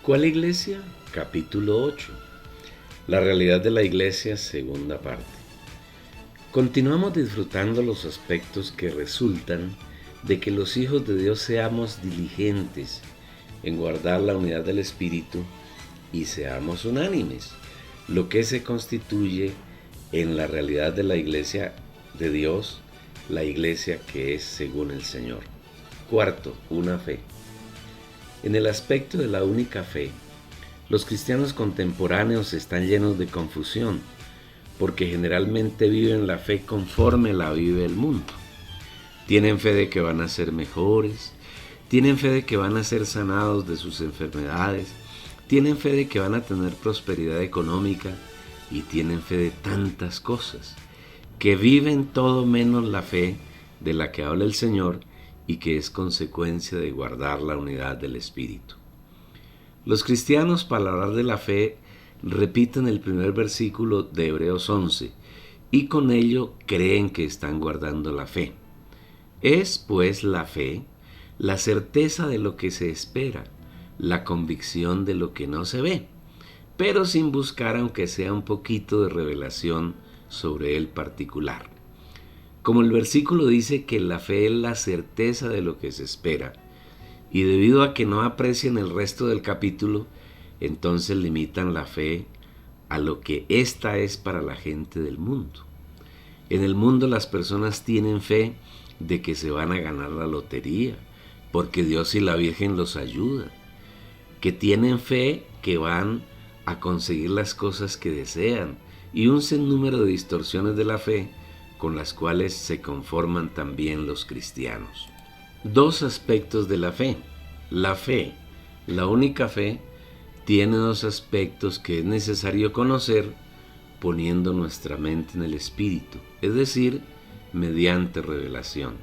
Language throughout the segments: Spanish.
¿Cuál iglesia? Capítulo 8. La realidad de la iglesia, segunda parte. Continuamos disfrutando los aspectos que resultan de que los hijos de Dios seamos diligentes en guardar la unidad del Espíritu y seamos unánimes, lo que se constituye en la realidad de la iglesia de Dios, la iglesia que es según el Señor. Cuarto, una fe. En el aspecto de la única fe, los cristianos contemporáneos están llenos de confusión, porque generalmente viven la fe conforme la vive el mundo. Tienen fe de que van a ser mejores, tienen fe de que van a ser sanados de sus enfermedades, tienen fe de que van a tener prosperidad económica y tienen fe de tantas cosas, que viven todo menos la fe de la que habla el Señor y que es consecuencia de guardar la unidad del Espíritu. Los cristianos, para hablar de la fe, repiten el primer versículo de Hebreos 11 y con ello creen que están guardando la fe. Es, pues, la fe, la certeza de lo que se espera, la convicción de lo que no se ve, pero sin buscar aunque sea un poquito de revelación sobre el particular. Como el versículo dice que la fe es la certeza de lo que se espera, y debido a que no aprecian el resto del capítulo, entonces limitan la fe a lo que ésta es para la gente del mundo. En el mundo las personas tienen fe de que se van a ganar la lotería, porque Dios y la Virgen los ayudan, que tienen fe que van a conseguir las cosas que desean, y un sinnúmero de distorsiones de la fe con las cuales se conforman también los cristianos. Dos aspectos de la fe. La fe, la única fe, tiene dos aspectos que es necesario conocer poniendo nuestra mente en el Espíritu, es decir, mediante revelación.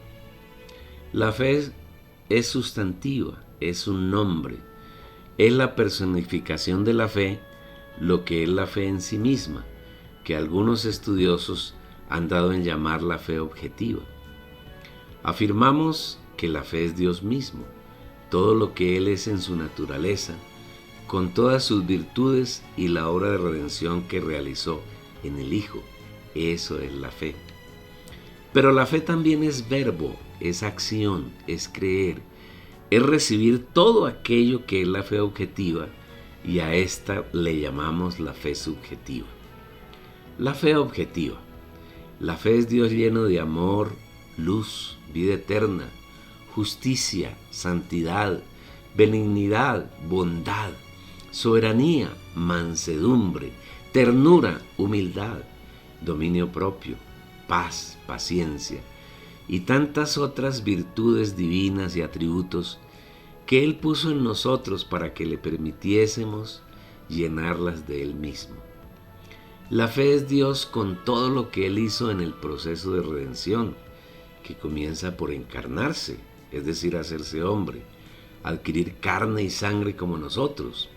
La fe es sustantiva, es un nombre, es la personificación de la fe, lo que es la fe en sí misma, que algunos estudiosos han dado en llamar la fe objetiva. Afirmamos que la fe es Dios mismo, todo lo que Él es en su naturaleza, con todas sus virtudes y la obra de redención que realizó en el Hijo. Eso es la fe. Pero la fe también es verbo, es acción, es creer, es recibir todo aquello que es la fe objetiva, y a esta le llamamos la fe subjetiva. La fe objetiva. La fe es Dios lleno de amor, luz, vida eterna, justicia, santidad, benignidad, bondad, soberanía, mansedumbre, ternura, humildad, dominio propio, paz, paciencia y tantas otras virtudes divinas y atributos que Él puso en nosotros para que le permitiésemos llenarlas de Él mismo. La fe es Dios con todo lo que Él hizo en el proceso de redención, que comienza por encarnarse, es decir, hacerse hombre, adquirir carne y sangre como nosotros,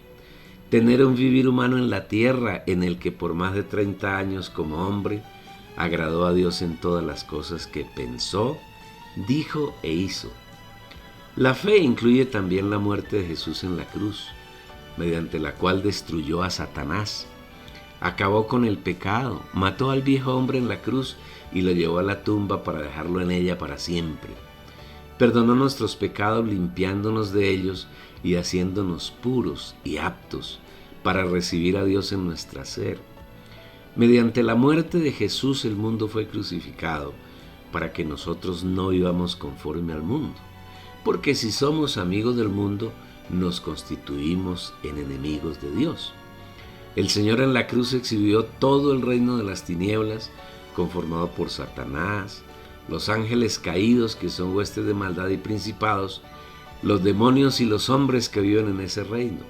tener un vivir humano en la tierra en el que por más de 30 años como hombre agradó a Dios en todas las cosas que pensó, dijo e hizo. La fe incluye también la muerte de Jesús en la cruz, mediante la cual destruyó a Satanás, acabó con el pecado, mató al viejo hombre en la cruz y lo llevó a la tumba para dejarlo en ella para siempre. Perdonó nuestros pecados limpiándonos de ellos y haciéndonos puros y aptos para recibir a Dios en nuestra ser. Mediante la muerte de Jesús el mundo fue crucificado para que nosotros no vivamos conforme al mundo, porque si somos amigos del mundo nos constituimos en enemigos de Dios. El Señor en la cruz exhibió todo el reino de las tinieblas, conformado por Satanás, los ángeles caídos, que son huestes de maldad y principados, los demonios y los hombres que viven en ese reino.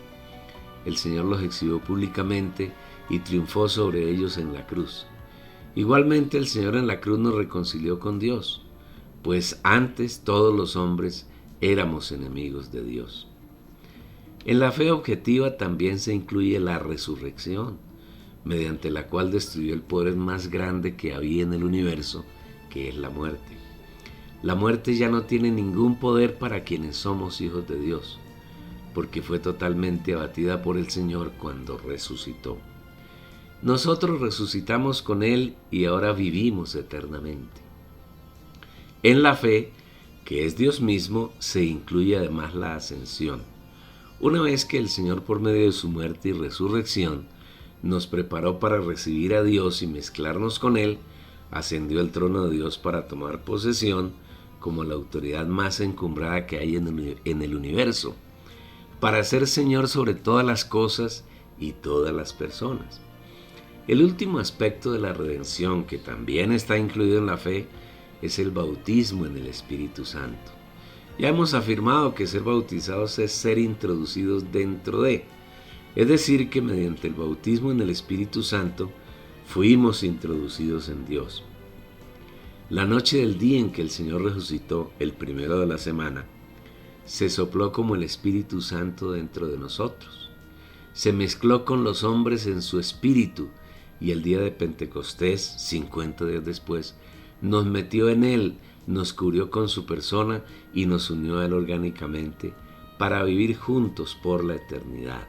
El Señor los exhibió públicamente y triunfó sobre ellos en la cruz. Igualmente el Señor en la cruz nos reconcilió con Dios, pues antes todos los hombres éramos enemigos de Dios. En la fe objetiva también se incluye la resurrección, mediante la cual destruyó el poder más grande que había en el universo, que es la muerte. La muerte ya no tiene ningún poder para quienes somos hijos de Dios. porque fue totalmente abatida por el Señor cuando resucitó. Nosotros resucitamos con Él y ahora vivimos eternamente. En la fe, que es Dios mismo, se incluye además la ascensión. Una vez que el Señor, por medio de su muerte y resurrección, nos preparó para recibir a Dios y mezclarnos con Él, ascendió al trono de Dios para tomar posesión como la autoridad más encumbrada que hay en el universo, para ser Señor sobre todas las cosas y todas las personas. El último aspecto de la redención, que también está incluido en la fe, es el bautismo en el Espíritu Santo. Ya hemos afirmado que ser bautizados es ser introducidos dentro de, es decir, que mediante el bautismo en el Espíritu Santo fuimos introducidos en Dios. La noche del día en que el Señor resucitó, el primero de la semana, se sopló como el Espíritu Santo dentro de nosotros. Se mezcló con los hombres en su espíritu y el día de Pentecostés, 50 días después, nos metió en Él, nos cubrió con su persona y nos unió a Él orgánicamente para vivir juntos por la eternidad.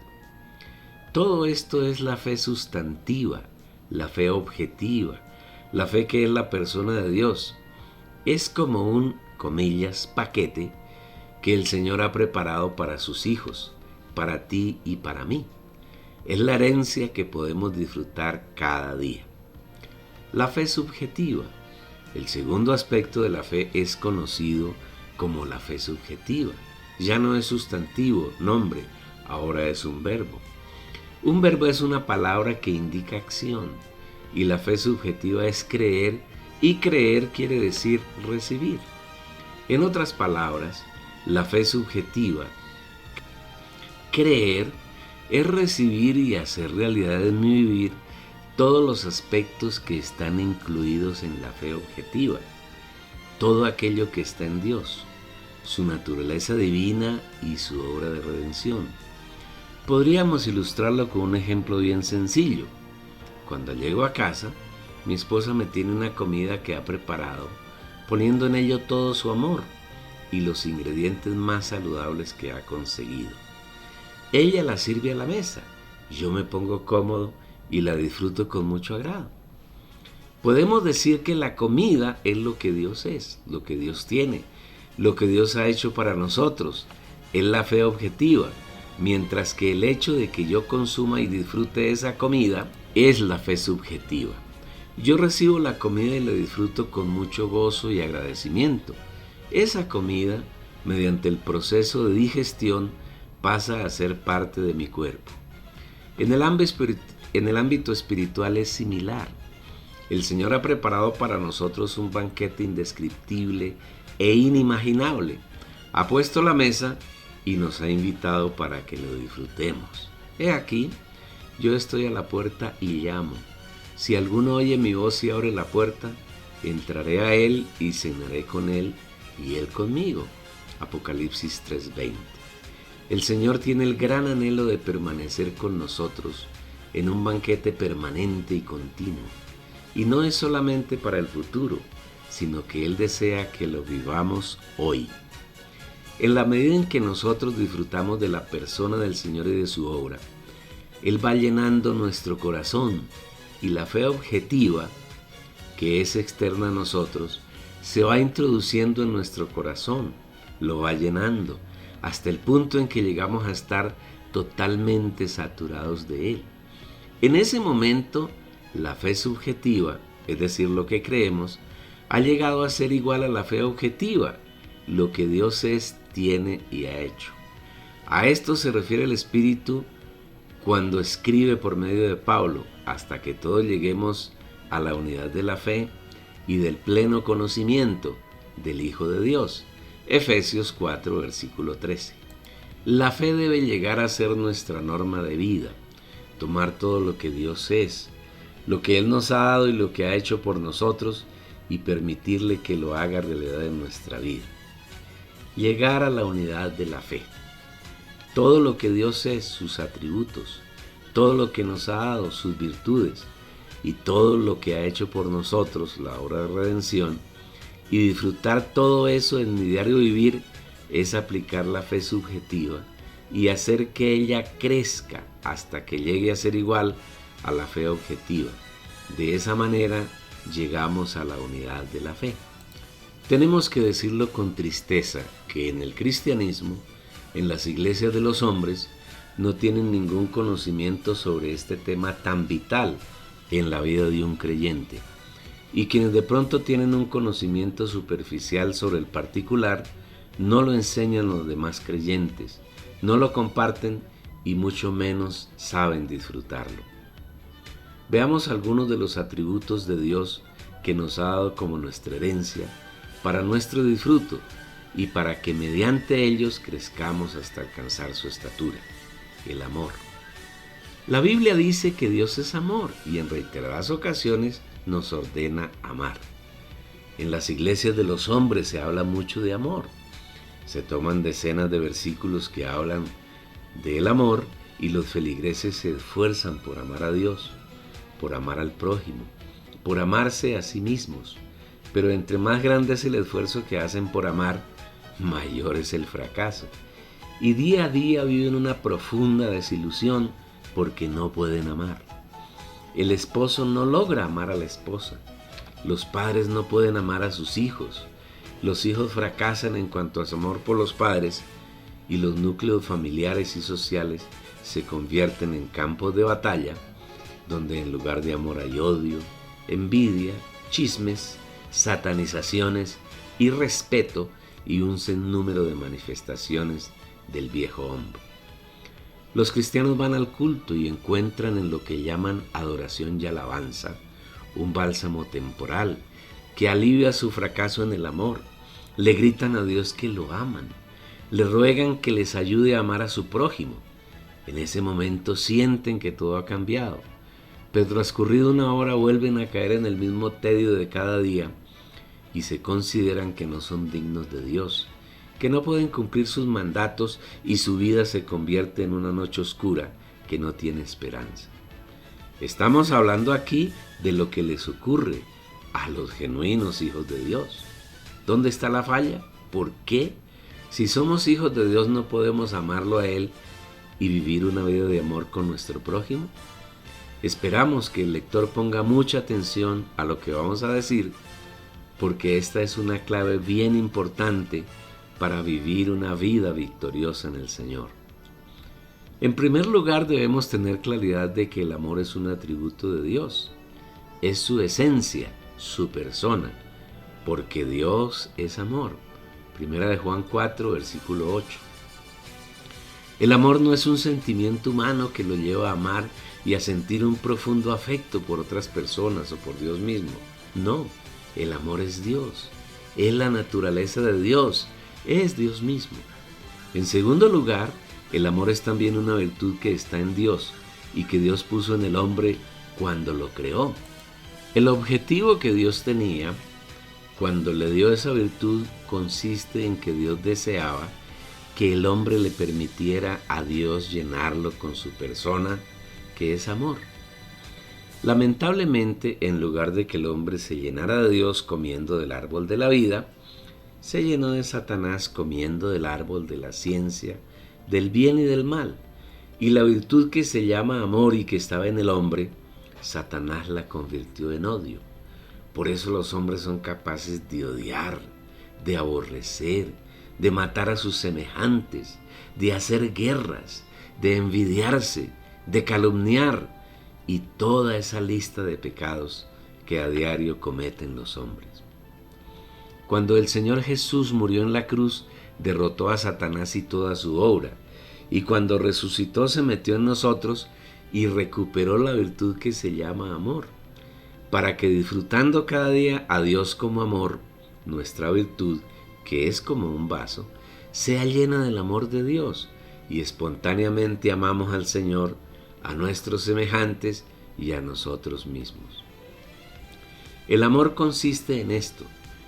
Todo esto es la fe sustantiva, la fe objetiva, la fe que es la persona de Dios. Es como un, comillas, paquete que el Señor ha preparado para sus hijos, para ti y para mí. Es la herencia que podemos disfrutar cada día. La fe subjetiva. El segundo aspecto de la fe es conocido como la fe subjetiva. Ya no es sustantivo, nombre, ahora es un verbo. Un verbo es una palabra que indica acción y la fe subjetiva es creer, y creer quiere decir recibir. En otras palabras, la fe subjetiva, creer, es recibir y hacer realidad en mi vivir todos los aspectos que están incluidos en la fe objetiva, todo aquello que está en Dios, su naturaleza divina y su obra de redención. Podríamos ilustrarlo con un ejemplo bien sencillo. Cuando llego a casa, mi esposa me tiene una comida que ha preparado, poniendo en ello todo su amor y los ingredientes más saludables que ha conseguido. Ella la sirve a la mesa, yo me pongo cómodo y la disfruto con mucho agrado. Podemos decir que la comida es lo que Dios es, lo que Dios tiene, lo que Dios ha hecho para nosotros, es la fe objetiva, mientras que el hecho de que yo consuma y disfrute esa comida es la fe subjetiva. Yo recibo la comida y la disfruto con mucho gozo y agradecimiento. Esa comida, mediante el proceso de digestión, pasa a ser parte de mi cuerpo. En el ámbito espiritual es similar. El Señor ha preparado para nosotros un banquete indescriptible e inimaginable. Ha puesto la mesa y nos ha invitado para que lo disfrutemos. He aquí, yo estoy a la puerta y llamo. Si alguno oye mi voz y abre la puerta, entraré a él y cenaré con él y él conmigo. Apocalipsis 3:20. El Señor tiene el gran anhelo de permanecer con nosotros en un banquete permanente y continuo. Y no es solamente para el futuro, sino que Él desea que lo vivamos hoy. En la medida en que nosotros disfrutamos de la persona del Señor y de su obra, Él va llenando nuestro corazón y la fe objetiva, que es externa a nosotros, se va introduciendo en nuestro corazón, lo va llenando, hasta el punto en que llegamos a estar totalmente saturados de Él. En ese momento, la fe subjetiva, es decir, lo que creemos, ha llegado a ser igual a la fe objetiva, lo que Dios es, tiene y ha hecho. A esto se refiere el Espíritu cuando escribe por medio de Pablo, hasta que todos lleguemos a la unidad de la fe y del pleno conocimiento del Hijo de Dios. Efesios 4, versículo 13. La fe debe llegar a ser nuestra norma de vida, tomar todo lo que Dios es, lo que Él nos ha dado y lo que ha hecho por nosotros y permitirle que lo haga realidad en nuestra vida. Llegar a la unidad de la fe. Todo lo que Dios es, sus atributos, todo lo que nos ha dado, sus virtudes y todo lo que ha hecho por nosotros, la obra de redención, y disfrutar todo eso en mi diario vivir es aplicar la fe subjetiva y hacer que ella crezca hasta que llegue a ser igual a la fe objetiva. De esa manera llegamos a la unidad de la fe. Tenemos que decirlo con tristeza que en el cristianismo, en las iglesias de los hombres, no tienen ningún conocimiento sobre este tema tan vital en la vida de un creyente. Y quienes de pronto tienen un conocimiento superficial sobre el particular, no lo enseñan a los demás creyentes, no lo comparten y mucho menos saben disfrutarlo. Veamos algunos de los atributos de Dios que nos ha dado como nuestra herencia para nuestro disfruto y para que mediante ellos crezcamos hasta alcanzar su estatura. El amor. La Biblia dice que Dios es amor y en reiteradas ocasiones nos ordena amar. En las iglesias de los hombres se habla mucho de amor. Se toman decenas de versículos que hablan del amor y los feligreses se esfuerzan por amar a Dios, por amar al prójimo, por amarse a sí mismos. Pero entre más grande es el esfuerzo que hacen por amar, mayor es el fracaso. Y día a día viven una profunda desilusión porque no pueden amar. El esposo no logra amar a la esposa. Los padres no pueden amar a sus hijos. Los hijos fracasan en cuanto a su amor por los padres y los núcleos familiares y sociales se convierten en campos de batalla donde en lugar de amor hay odio, envidia, chismes, satanizaciones, irrespeto y un sinnúmero de manifestaciones del viejo hombre. Los cristianos van al culto y encuentran en lo que llaman adoración y alabanza un bálsamo temporal que alivia su fracaso en el amor. Le gritan a Dios que lo aman, le ruegan que les ayude a amar a su prójimo. En ese momento sienten que todo ha cambiado, pero transcurrida una hora vuelven a caer en el mismo tedio de cada día y se consideran que no son dignos de Dios, que no pueden cumplir sus mandatos y su vida se convierte en una noche oscura que no tiene esperanza. Estamos hablando aquí de lo que les ocurre a los genuinos hijos de Dios. ¿Dónde está la falla? ¿Por qué? Si somos hijos de Dios no podemos amarlo a Él y vivir una vida de amor con nuestro prójimo. Esperamos que el lector ponga mucha atención a lo que vamos a decir, porque esta es una clave bien importante para vivir una vida victoriosa en el Señor. En primer lugar, debemos tener claridad de que el amor es un atributo de Dios. Es su esencia, su persona, porque Dios es amor. Primera de Juan 4, versículo 8. El amor no es un sentimiento humano que lo lleva a amar y a sentir un profundo afecto por otras personas o por Dios mismo. No, el amor es Dios, es la naturaleza de Dios, es Dios mismo. En segundo lugar, el amor es también una virtud que está en Dios y que Dios puso en el hombre cuando lo creó. El objetivo que Dios tenía cuando le dio esa virtud consiste en que Dios deseaba que el hombre le permitiera a Dios llenarlo con su persona, que es amor. Lamentablemente, en lugar de que el hombre se llenara de Dios comiendo del árbol de la vida, se llenó de Satanás comiendo del árbol de la ciencia, del bien y del mal. Y la virtud que se llama amor y que estaba en el hombre, Satanás la convirtió en odio. Por eso los hombres son capaces de odiar, de aborrecer, de matar a sus semejantes, de hacer guerras, de envidiarse, de calumniar y toda esa lista de pecados que a diario cometen los hombres. Cuando el Señor Jesús murió en la cruz, derrotó a Satanás y toda su obra, y cuando resucitó se metió en nosotros y recuperó la virtud que se llama amor, para que disfrutando cada día a Dios como amor, nuestra virtud, que es como un vaso, sea llena del amor de Dios y espontáneamente amamos al Señor, a nuestros semejantes y a nosotros mismos. El amor consiste en esto,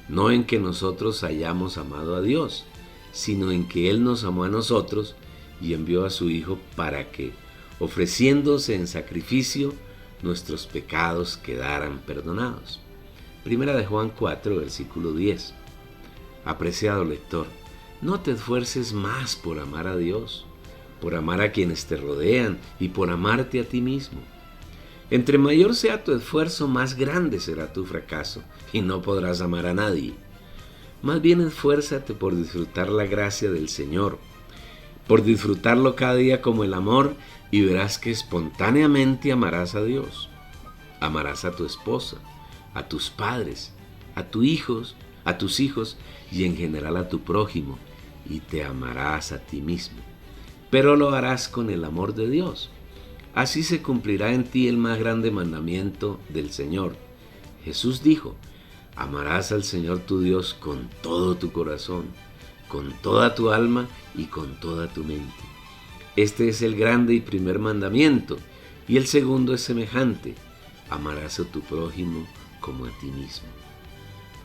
no en que nosotros hayamos amado a Dios, sino en que Él nos amó a nosotros y envió a su Hijo para que, ofreciéndose en sacrificio, nuestros pecados quedaran perdonados. Primera de Juan 4, versículo 10. Apreciado lector, no te esfuerces más por amar a Dios. por amar a quienes te rodean y por amarte a ti mismo. Entre mayor sea tu esfuerzo, más grande será tu fracaso y no podrás amar a nadie. Más bien esfuérzate por disfrutar la gracia del Señor, por disfrutarlo cada día como el amor, y verás que espontáneamente amarás a Dios. Amarás a tu esposa, a tus padres, a tus hijos y en general a tu prójimo, y te amarás a ti mismo. Pero lo harás con el amor de Dios. Así se cumplirá en ti el más grande mandamiento del Señor. Jesús dijo: amarás al Señor tu Dios con todo tu corazón, con toda tu alma y con toda tu mente. Este es el grande y primer mandamiento, y el segundo es semejante: amarás a tu prójimo como a ti mismo.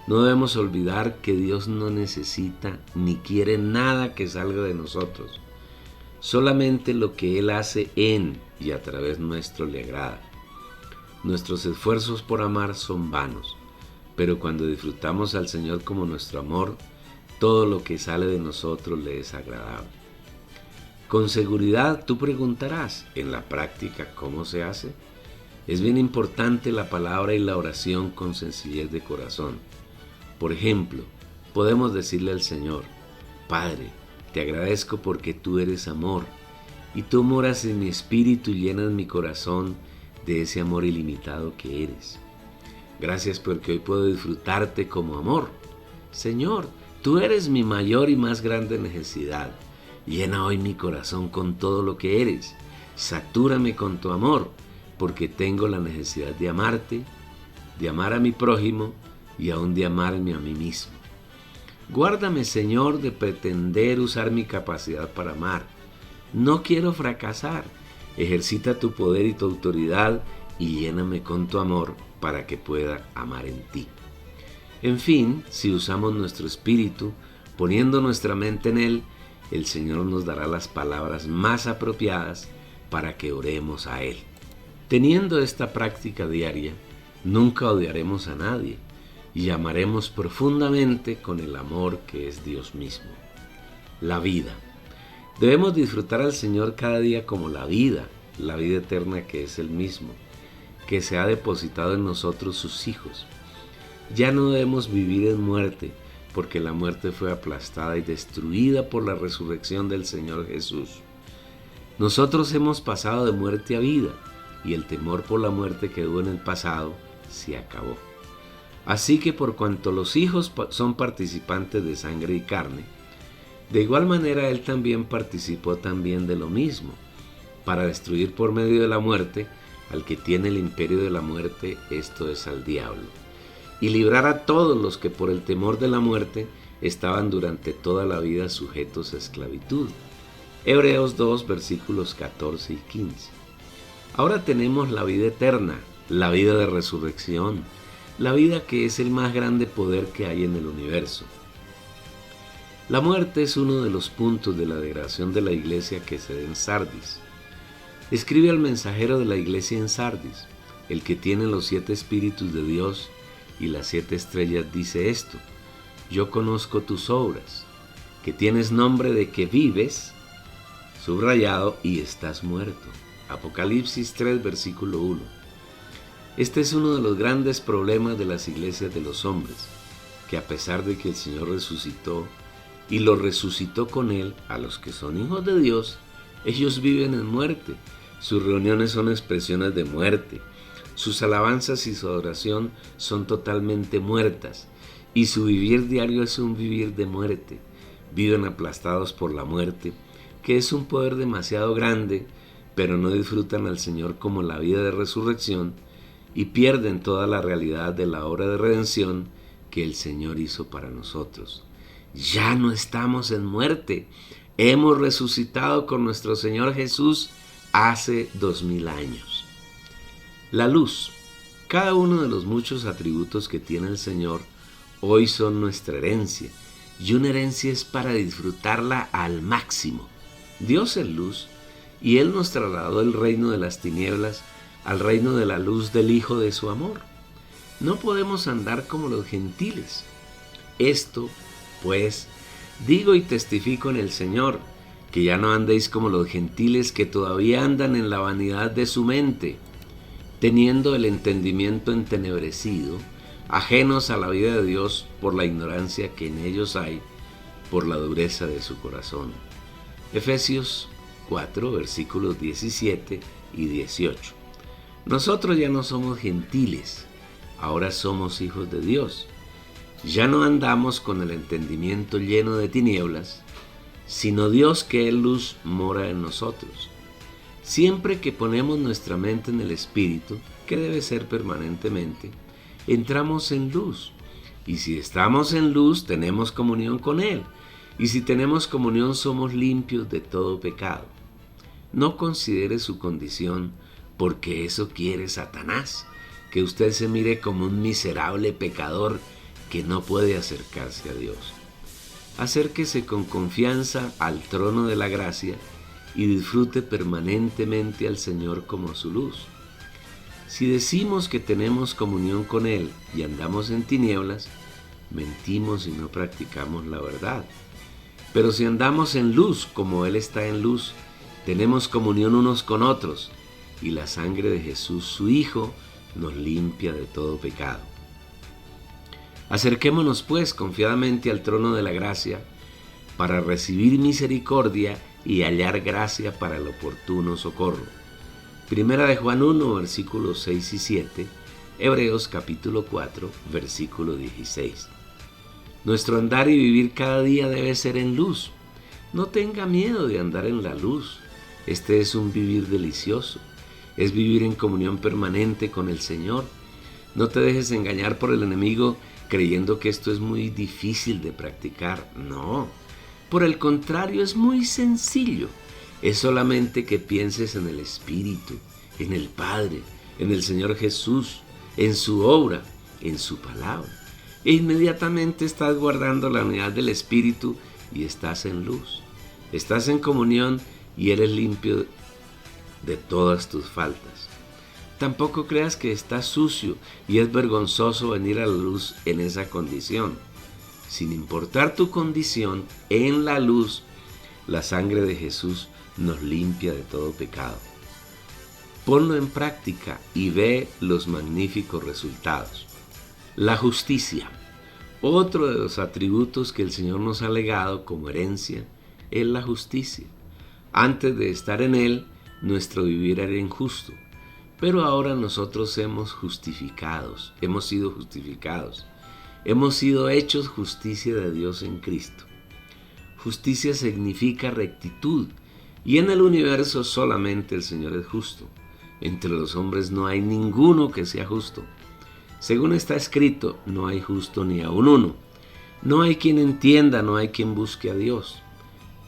No debemos olvidar que Dios no necesita ni quiere nada que salga de nosotros. Solamente lo que Él hace en y a través nuestro le agrada. Nuestros esfuerzos por amar son vanos, pero cuando disfrutamos al Señor como nuestro amor, todo lo que sale de nosotros le es agradable. Con seguridad tú preguntarás, en la práctica, ¿cómo se hace? Es bien importante la palabra y la oración con sencillez de corazón. Por ejemplo, podemos decirle al Señor: Padre, te agradezco porque tú eres amor, y tú moras en mi espíritu y llenas mi corazón de ese amor ilimitado que eres. Gracias porque hoy puedo disfrutarte como amor. Señor, tú eres mi mayor y más grande necesidad. Llena hoy mi corazón con todo lo que eres. Satúrame con tu amor, porque tengo la necesidad de amarte, de amar a mi prójimo y aún de amarme a mí mismo. Guárdame, Señor, de pretender usar mi capacidad para amar. No quiero fracasar. Ejercita tu poder y tu autoridad y lléname con tu amor para que pueda amar en ti. En fin, si usamos nuestro espíritu, poniendo nuestra mente en Él, el Señor nos dará las palabras más apropiadas para que oremos a Él. Teniendo esta práctica diaria, nunca odiaremos a nadie y amaremos profundamente con el amor que es Dios mismo. La vida. Debemos disfrutar al Señor cada día como la vida eterna que es Él mismo, que se ha depositado en nosotros sus hijos. Ya no debemos vivir en muerte, porque la muerte fue aplastada y destruida por la resurrección del Señor Jesús. Nosotros hemos pasado de muerte a vida, y el temor por la muerte que hubo en el pasado se acabó. Así que por cuanto los hijos son participantes de sangre y carne, de igual manera Él también participó también de lo mismo, para destruir por medio de la muerte al que tiene el imperio de la muerte, esto es, al diablo, y librar a todos los que por el temor de la muerte estaban durante toda la vida sujetos a esclavitud. Hebreos 2, versículos 14 y 15. Ahora tenemos la vida eterna, la vida de resurrección, la vida que es el más grande poder que hay en el universo. La muerte es uno de los puntos de la degradación de la iglesia que se da en Sardis. Escribe al mensajero de la iglesia en Sardis, el que tiene los 7 espíritus de Dios y las 7 estrellas, dice esto: yo conozco tus obras, que tienes nombre de que vives, subrayado, y estás muerto. Apocalipsis 3, versículo 1. Este es uno de los grandes problemas de las iglesias de los hombres, que a pesar de que el Señor resucitó y los resucitó con Él a los que son hijos de Dios, ellos viven en muerte. Sus reuniones son expresiones de muerte. Sus alabanzas y su adoración son totalmente muertas. Y su vivir diario es un vivir de muerte. Viven aplastados por la muerte, que es un poder demasiado grande, pero no disfrutan al Señor como la vida de resurrección y pierden toda la realidad de la obra de redención que el Señor hizo para nosotros. Ya no estamos en muerte. Hemos resucitado con nuestro Señor Jesús hace 2000 años. La luz. Cada uno de los muchos atributos que tiene el Señor hoy son nuestra herencia, y una herencia es para disfrutarla al máximo. Dios es luz, y Él nos trasladó del reino de las tinieblas al reino de la luz del Hijo de su amor. No podemos andar como los gentiles. Esto, pues, digo y testifico en el Señor, que ya no andéis como los gentiles que todavía andan en la vanidad de su mente, teniendo el entendimiento entenebrecido, ajenos a la vida de Dios por la ignorancia que en ellos hay, por la dureza de su corazón. Efesios 4, versículos 17 y 18. Nosotros ya no somos gentiles, ahora somos hijos de Dios. Ya no andamos con el entendimiento lleno de tinieblas, sino Dios que es luz mora en nosotros. Siempre que ponemos nuestra mente en el Espíritu, que debe ser permanentemente, entramos en luz. Y si estamos en luz, tenemos comunión con Él. Y si tenemos comunión, somos limpios de todo pecado. No considere su condición, porque eso quiere Satanás, que usted se mire como un miserable pecador que no puede acercarse a Dios. Acérquese con confianza al trono de la gracia y disfrute permanentemente al Señor como su luz. Si decimos que tenemos comunión con Él y andamos en tinieblas, mentimos y no practicamos la verdad. Pero si andamos en luz como Él está en luz, tenemos comunión unos con otros, y la sangre de Jesús, su Hijo, nos limpia de todo pecado. Acerquémonos pues confiadamente al trono de la gracia para recibir misericordia y hallar gracia para el oportuno socorro. Primera de Juan 1, versículos 6 y 7, Hebreos capítulo 4, versículo 16. Nuestro andar y vivir cada día debe ser en luz. No tenga miedo de andar en la luz. Este es un vivir delicioso. Es vivir en comunión permanente con el Señor. No te dejes engañar por el enemigo creyendo que esto es muy difícil de practicar. No, por el contrario, es muy sencillo. Es solamente que pienses en el Espíritu, en el Padre, en el Señor Jesús, en su obra, en su palabra. E inmediatamente estás guardando la unidad del Espíritu y estás en luz. Estás en comunión y eres limpio de todas tus faltas. Tampoco creas que estás sucio y es vergonzoso venir a la luz en esa condición. Sin importar tu condición, en la luz, la sangre de Jesús nos limpia de todo pecado. Ponlo en práctica y ve los magníficos resultados. La justicia. Otro de los atributos que el Señor nos ha legado como herencia es la justicia. Antes de estar en Él, nuestro vivir era injusto. Pero ahora nosotros hemos sido justificados. Hemos sido hechos justicia de Dios en Cristo. Justicia significa rectitud, y en el universo solamente el Señor es justo. Entre los hombres no hay ninguno que sea justo. Según está escrito, no hay justo ni aun uno. No hay quien entienda, no hay quien busque a Dios.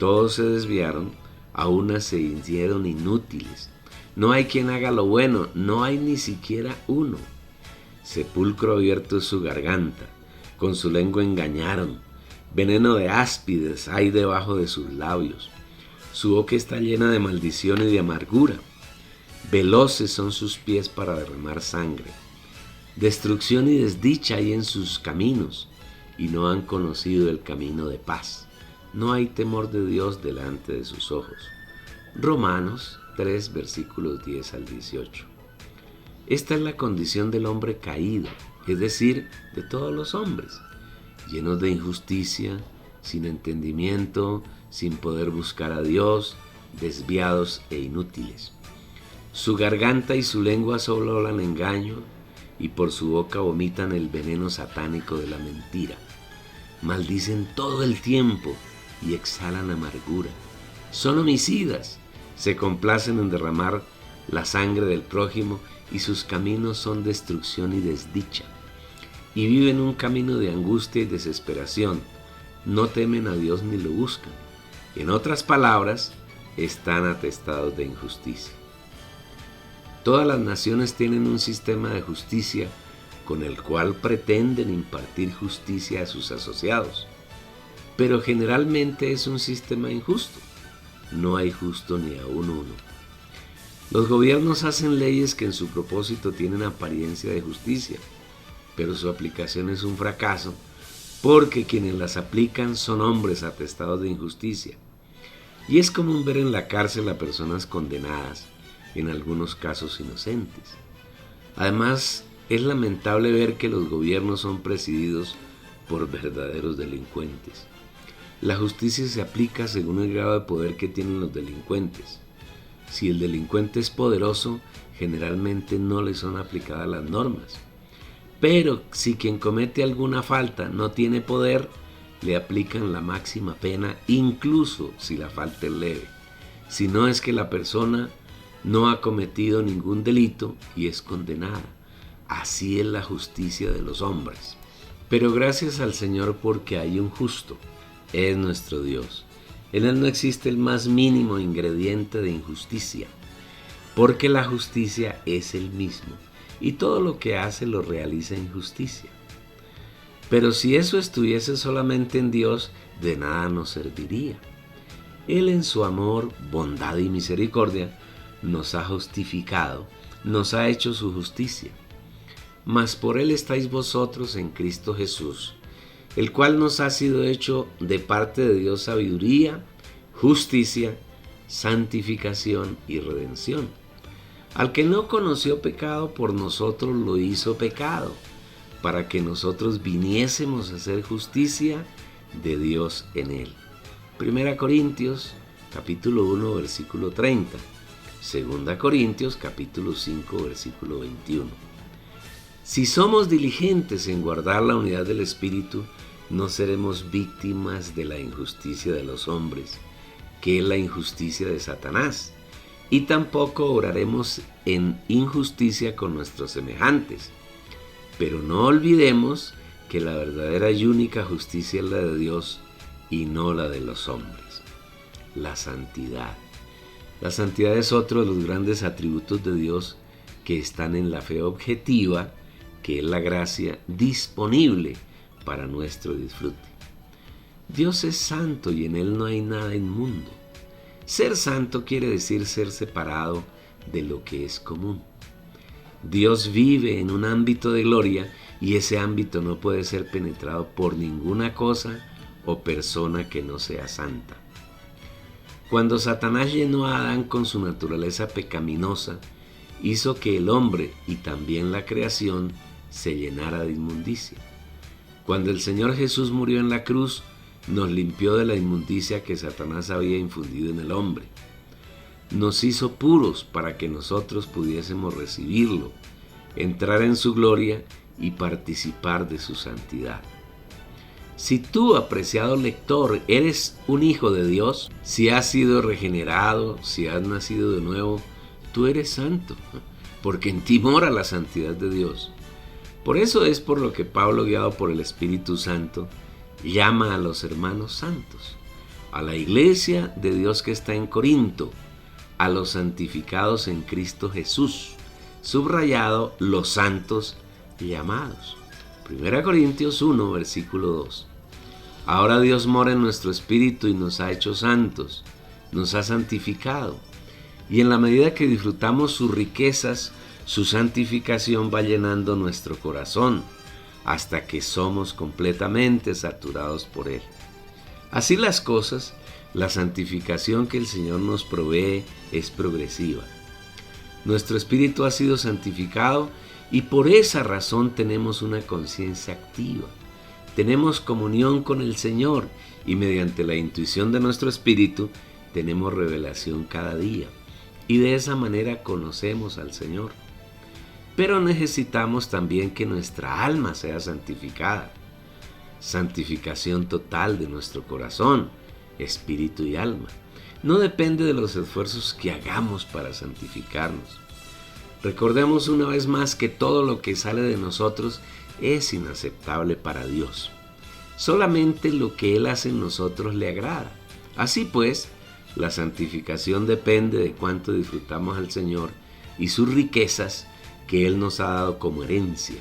Todos se desviaron, a unas se hicieron inútiles. No hay quien haga lo bueno, no hay ni siquiera uno. Sepulcro abierto es su garganta, con su lengua engañaron. Veneno de áspides hay debajo de sus labios. Su boca está llena de maldición y de amargura. Veloces son sus pies para derramar sangre. Destrucción y desdicha hay en sus caminos, y no han conocido el camino de paz. No hay temor de Dios delante de sus ojos. Romanos 3, versículos 10 al 18. Esta es la condición del hombre caído, es decir, de todos los hombres, llenos de injusticia, sin entendimiento, sin poder buscar a Dios, desviados e inútiles. Su garganta y su lengua solo hablan engaño, y por su boca vomitan el veneno satánico de la mentira. Maldicen todo el tiempo y exhalan amargura. Son homicidas, se complacen en derramar la sangre del prójimo y sus caminos son destrucción y desdicha. Y viven un camino de angustia y desesperación. No temen a Dios ni lo buscan. En otras palabras, están atestados de injusticia. Todas las naciones tienen un sistema de justicia con el cual pretenden impartir justicia a sus asociados, pero generalmente es un sistema injusto. No hay justo ni aun uno. Los gobiernos hacen leyes que en su propósito tienen apariencia de justicia, pero su aplicación es un fracaso porque quienes las aplican son hombres atestados de injusticia. Y es común ver en la cárcel a personas condenadas, en algunos casos inocentes. Además, es lamentable ver que los gobiernos son presididos por verdaderos delincuentes. La justicia se aplica según el grado de poder que tienen los delincuentes. Si el delincuente es poderoso, generalmente no le son aplicadas las normas. Pero si quien comete alguna falta no tiene poder, le aplican la máxima pena, incluso si la falta es leve. Si no es que la persona no ha cometido ningún delito y es condenada. Así es la justicia de los hombres. Pero gracias al Señor porque hay un justo, es nuestro Dios. En Él no existe el más mínimo ingrediente de injusticia, porque la justicia es Él mismo, y todo lo que hace lo realiza en justicia. Pero si eso estuviese solamente en Dios, de nada nos serviría. Él en su amor, bondad y misericordia nos ha justificado, nos ha hecho su justicia. Mas por Él estáis vosotros en Cristo Jesús, el cual nos ha sido hecho de parte de Dios sabiduría, justicia, santificación y redención. Al que no conoció pecado, por nosotros lo hizo pecado, para que nosotros viniésemos a hacer justicia de Dios en Él. 1 Corintios capítulo 1 versículo 30, 2 Corintios capítulo 5 versículo 21. Si somos diligentes en guardar la unidad del Espíritu, no seremos víctimas de la injusticia de los hombres, que es la injusticia de Satanás, y tampoco obraremos en injusticia con nuestros semejantes. Pero no olvidemos que la verdadera y única justicia es la de Dios y no la de los hombres. La santidad. La santidad es otro de los grandes atributos de Dios que están en la fe objetiva, que es la gracia disponible para nuestro disfrute. Dios es santo y en Él no hay nada inmundo. Ser santo quiere decir ser separado de lo que es común. Dios vive en un ámbito de gloria y ese ámbito no puede ser penetrado por ninguna cosa o persona que no sea santa. Cuando Satanás llenó a Adán con su naturaleza pecaminosa, hizo que el hombre y también la creación se llenara de inmundicia. Cuando el Señor Jesús murió en la cruz, nos limpió de la inmundicia que Satanás había infundido en el hombre. Nos hizo puros para que nosotros pudiésemos recibirlo, entrar en su gloria y participar de su santidad. Si tú, apreciado lector, eres un hijo de Dios, si has sido regenerado, si has nacido de nuevo, tú eres santo, porque en ti mora la santidad de Dios. Por eso es por lo que Pablo, guiado por el Espíritu Santo, llama a los hermanos santos, a la iglesia de Dios que está en Corinto, a los santificados en Cristo Jesús, subrayado los santos llamados. 1 Corintios 1, versículo 2. Ahora Dios mora en nuestro espíritu y nos ha hecho santos, nos ha santificado. Y en la medida que disfrutamos sus riquezas, su santificación va llenando nuestro corazón, hasta que somos completamente saturados por Él. Así las cosas, la santificación que el Señor nos provee es progresiva. Nuestro espíritu ha sido santificado y por esa razón tenemos una conciencia activa. Tenemos comunión con el Señor y mediante la intuición de nuestro espíritu tenemos revelación cada día. Y de esa manera conocemos al Señor. Pero necesitamos también que nuestra alma sea santificada. Santificación total de nuestro corazón, espíritu y alma. No depende de los esfuerzos que hagamos para santificarnos. Recordemos una vez más que todo lo que sale de nosotros es inaceptable para Dios. Solamente lo que Él hace en nosotros le agrada. Así pues, la santificación depende de cuánto disfrutamos al Señor y sus riquezas que Él nos ha dado como herencia.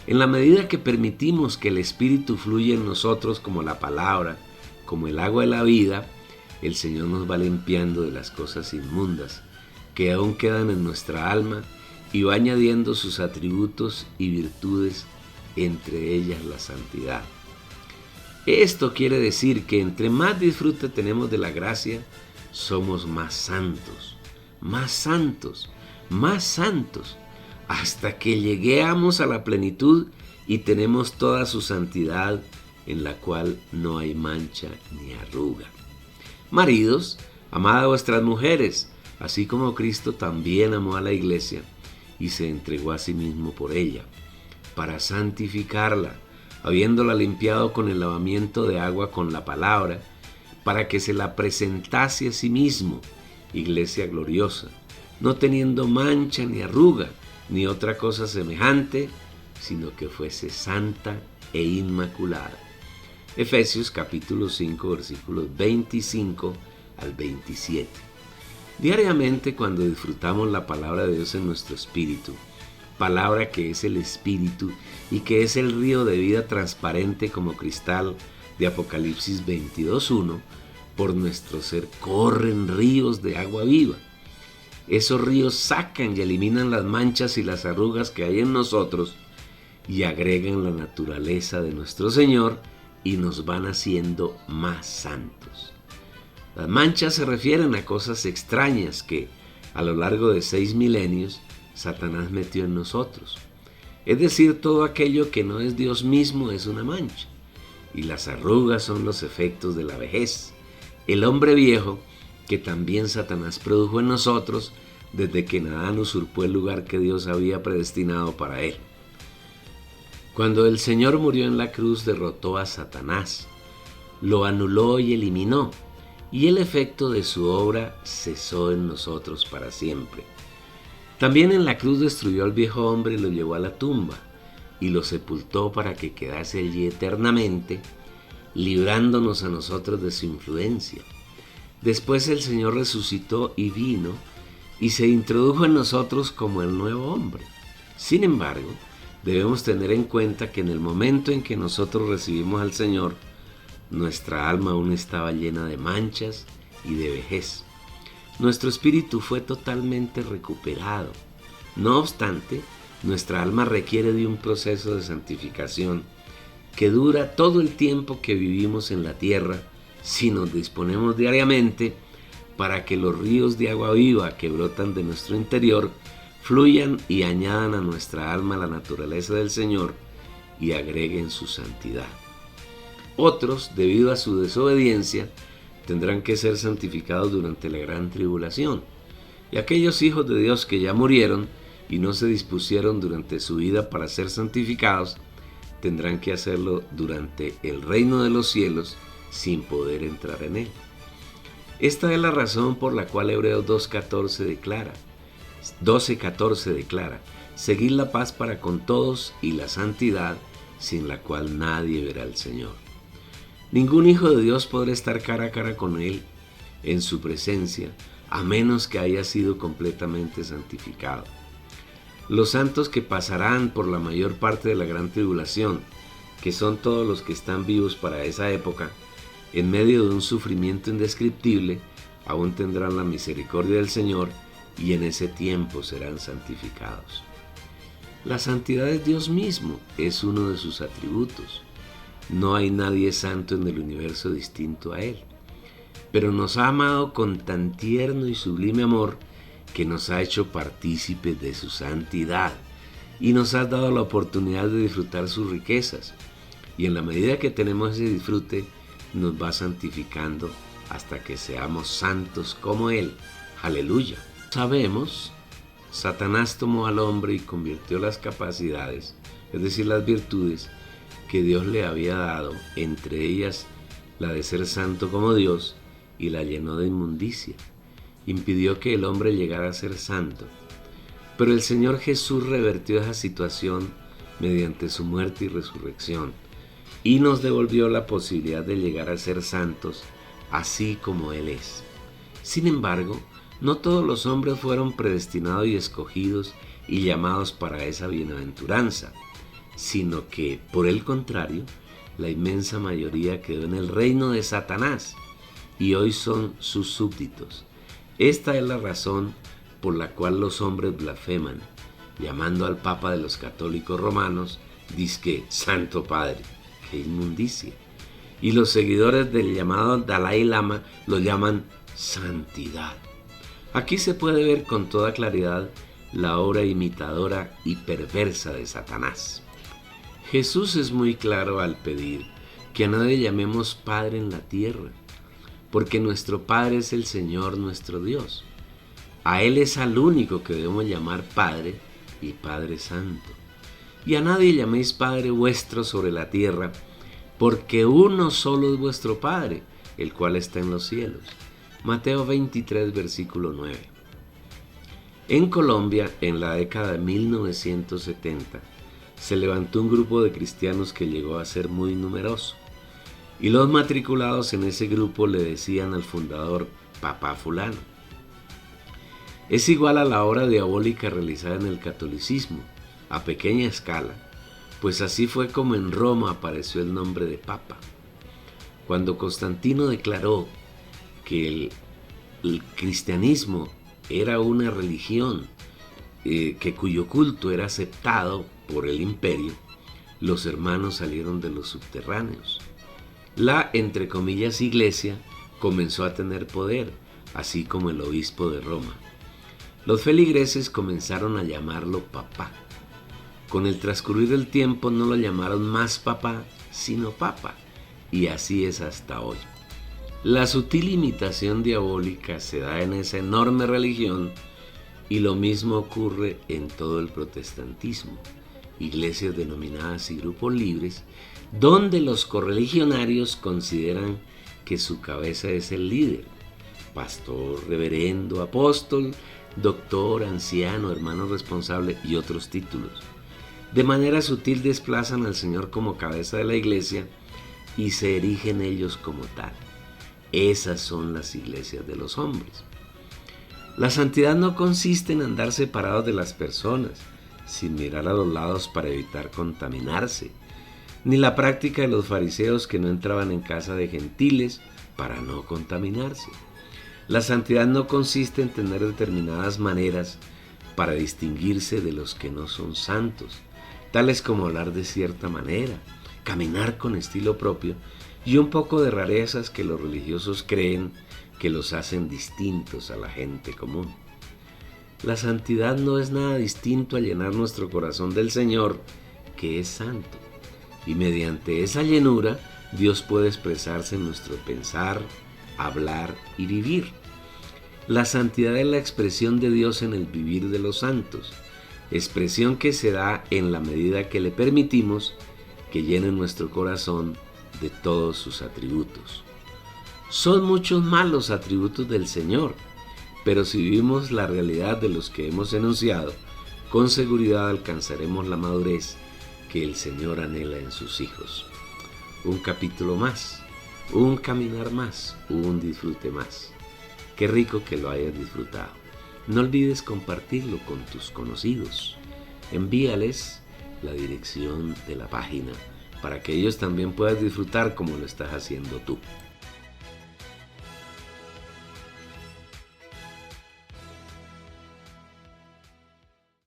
En la medida que permitimos que el Espíritu fluya en nosotros como la palabra, como el agua de la vida, el Señor nos va limpiando de las cosas inmundas que aún quedan en nuestra alma y va añadiendo sus atributos y virtudes, entre ellas la santidad. Esto quiere decir que entre más disfrute tenemos de la gracia, somos más santos, más santos, más santos, hasta que lleguemos a la plenitud y tenemos toda su santidad, en la cual no hay mancha ni arruga. Maridos, amad a vuestras mujeres, así como Cristo también amó a la iglesia y se entregó a sí mismo por ella, para santificarla, habiéndola limpiado con el lavamiento de agua con la palabra, para que se la presentase a sí mismo, iglesia gloriosa, no teniendo mancha ni arruga, ni otra cosa semejante, sino que fuese santa e inmaculada. Efesios capítulo 5, versículos 25 al 27. Diariamente, cuando disfrutamos la palabra de Dios en nuestro espíritu, palabra que es el espíritu y que es el río de vida transparente como cristal de Apocalipsis 22:1, por nuestro ser corren ríos de agua viva. Esos ríos sacan y eliminan las manchas y las arrugas que hay en nosotros y agregan la naturaleza de nuestro Señor y nos van haciendo más santos. Las manchas se refieren a cosas extrañas que, a lo largo de 6 milenios, Satanás metió en nosotros. Es decir, todo aquello que no es Dios mismo es una mancha. Y las arrugas son los efectos de la vejez. El hombre viejo, que también Satanás produjo en nosotros desde que Adán usurpó el lugar que Dios había predestinado para él. Cuando el Señor murió en la cruz, derrotó a Satanás, lo anuló y eliminó, y el efecto de su obra cesó en nosotros para siempre. También en la cruz destruyó al viejo hombre y lo llevó a la tumba, y lo sepultó para que quedase allí eternamente, librándonos a nosotros de su influencia. Después el Señor resucitó y vino, y se introdujo en nosotros como el nuevo hombre. Sin embargo, debemos tener en cuenta que en el momento en que nosotros recibimos al Señor, nuestra alma aún estaba llena de manchas y de vejez. Nuestro espíritu fue totalmente recuperado. No obstante, nuestra alma requiere de un proceso de santificación que dura todo el tiempo que vivimos en la tierra si nos disponemos diariamente para que los ríos de agua viva que brotan de nuestro interior fluyan y añadan a nuestra alma la naturaleza del Señor y agreguen su santidad. Otros, debido a su desobediencia, tendrán que ser santificados durante la gran tribulación. Y aquellos hijos de Dios que ya murieron y no se dispusieron durante su vida para ser santificados, tendrán que hacerlo durante el reino de los cielos sin poder entrar en él. Esta es la razón por la cual Hebreos 12:14 declara, seguid la paz para con todos y la santidad, sin la cual nadie verá al Señor. Ningún hijo de Dios podrá estar cara a cara con Él en su presencia, a menos que haya sido completamente santificado. Los santos que pasarán por la mayor parte de la gran tribulación, que son todos los que están vivos para esa época, en medio de un sufrimiento indescriptible, aún tendrán la misericordia del Señor y en ese tiempo serán santificados. La santidad es Dios mismo, es uno de sus atributos. No hay nadie santo en el universo distinto a Él, pero nos ha amado con tan tierno y sublime amor que nos ha hecho partícipes de su santidad y nos ha dado la oportunidad de disfrutar sus riquezas. Y en la medida que tenemos ese disfrute, nos va santificando hasta que seamos santos como Él. ¡Aleluya! Sabemos, Satanás tomó al hombre y convirtió las capacidades, es decir, las virtudes que Dios le había dado, entre ellas la de ser santo como Dios, y la llenó de inmundicia. Impidió que el hombre llegara a ser santo. Pero el Señor Jesús revertió esa situación mediante su muerte y resurrección, y nos devolvió la posibilidad de llegar a ser santos, así como Él es. Sin embargo, no todos los hombres fueron predestinados y escogidos y llamados para esa bienaventuranza, sino que, por el contrario, la inmensa mayoría quedó en el reino de Satanás y hoy son sus súbditos. Esta es la razón por la cual los hombres blasfeman, llamando al Papa de los católicos romanos, dizque Santo Padre. ¡Qué inmundicia! y los seguidores del llamado Dalai Lama lo llaman santidad. Aquí se puede ver con toda claridad la obra imitadora y perversa de Satanás. Jesús es muy claro al pedir que a nadie llamemos Padre en la tierra, porque nuestro Padre es el Señor nuestro Dios. A Él es al único que debemos llamar Padre y Padre Santo. Y a nadie llaméis Padre vuestro sobre la tierra, porque uno solo es vuestro Padre, el cual está en los cielos. Mateo 23, versículo 9. En Colombia, en la década de 1970, se levantó un grupo de cristianos que llegó a ser muy numeroso. Y los matriculados en ese grupo le decían al fundador, Papá Fulano. Es igual a la obra diabólica realizada en el catolicismo, a pequeña escala, pues así fue como en Roma apareció el nombre de Papa. Cuando Constantino declaró que el cristianismo era una religión cuyo culto era aceptado por el imperio, los hermanos salieron de los subterráneos. La, entre comillas, iglesia comenzó a tener poder, así como el obispo de Roma. Los feligreses comenzaron a llamarlo papá. Con el transcurrir del tiempo no lo llamaron más papá, sino papa, y así es hasta hoy. La sutil imitación diabólica se da en esa enorme religión y lo mismo ocurre en todo el protestantismo, iglesias denominadas y grupos libres, donde los correligionarios consideran que su cabeza es el líder, pastor, reverendo, apóstol, doctor, anciano, hermano responsable y otros títulos. De manera sutil desplazan al Señor como cabeza de la iglesia y se erigen ellos como tal. Esas son las iglesias de los hombres. La santidad no consiste en andar separados de las personas, sin mirar a los lados para evitar contaminarse, ni la práctica de los fariseos que no entraban en casa de gentiles para no contaminarse. La santidad no consiste en tener determinadas maneras para distinguirse de los que no son santos, tales como hablar de cierta manera, caminar con estilo propio y un poco de rarezas que los religiosos creen que los hacen distintos a la gente común. La santidad no es nada distinto a llenar nuestro corazón del Señor, que es santo, y mediante esa llenura Dios puede expresarse en nuestro pensar, hablar y vivir. La santidad es la expresión de Dios en el vivir de los santos, expresión que se da en la medida que le permitimos que llene nuestro corazón de todos sus atributos. Son muchos más los atributos del Señor, pero si vivimos la realidad de los que hemos enunciado, con seguridad alcanzaremos la madurez que el Señor anhela en sus hijos. Un capítulo más, un caminar más, un disfrute más. Qué rico que lo hayas disfrutado. No olvides compartirlo con tus conocidos. Envíales la dirección de la página para que ellos también puedan disfrutar como lo estás haciendo tú.